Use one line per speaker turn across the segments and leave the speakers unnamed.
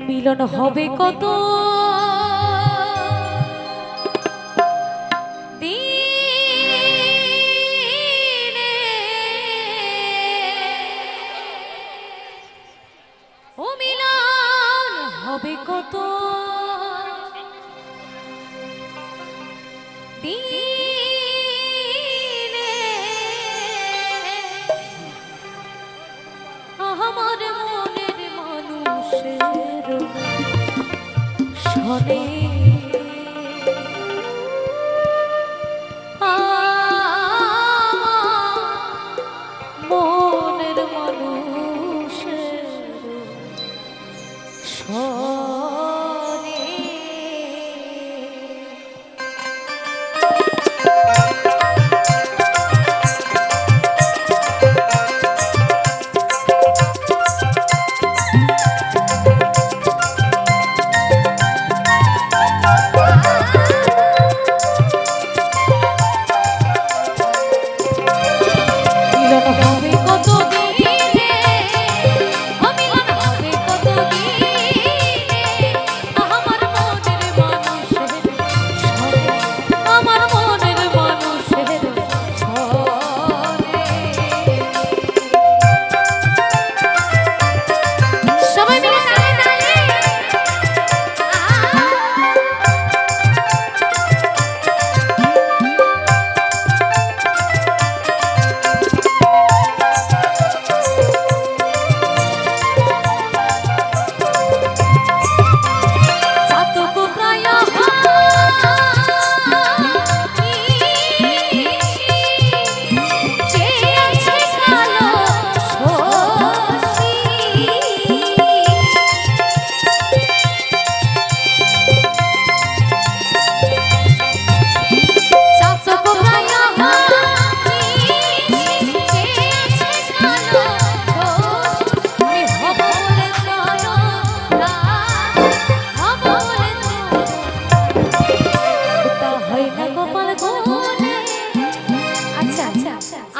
মিলন হবে কত দিনে, ও মিলন হবে কত দিনে, আমার মনের মানুষের শোনে মনের মানুষের শোনে।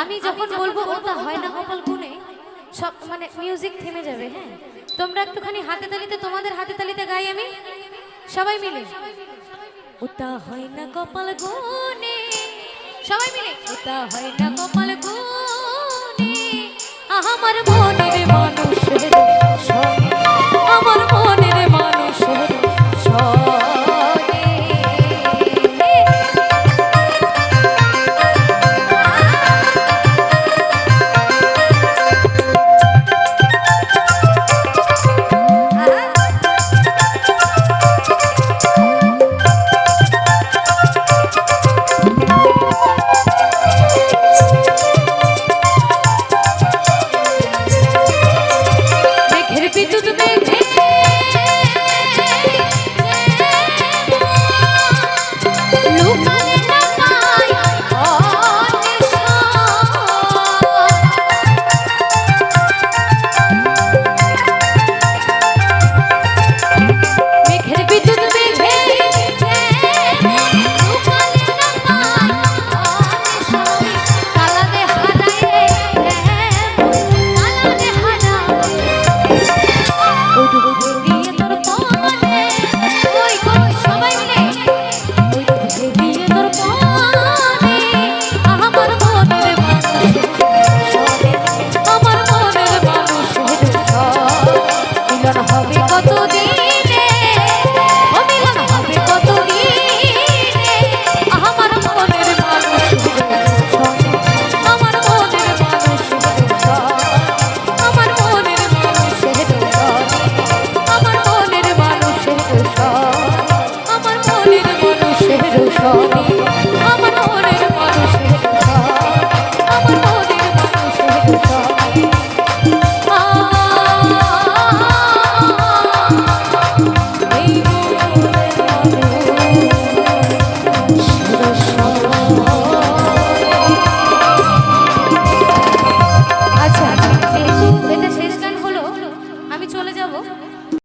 আমি যখন বলবো ওটা হয় না কপাল গুনে সব মানে মিউজিক থেমে যাবে। হ্যাঁ, তোমরা একটুখানি হাতে তালিতে, তোমাদের হাতে তালিতে গাই আমি সবাই মিলে। ওটা হয় না কপাল গুনে, সবাই মিলে। ওটা হয় না কপাল গুনে, আমার মনের মানুষের শোনে, আমার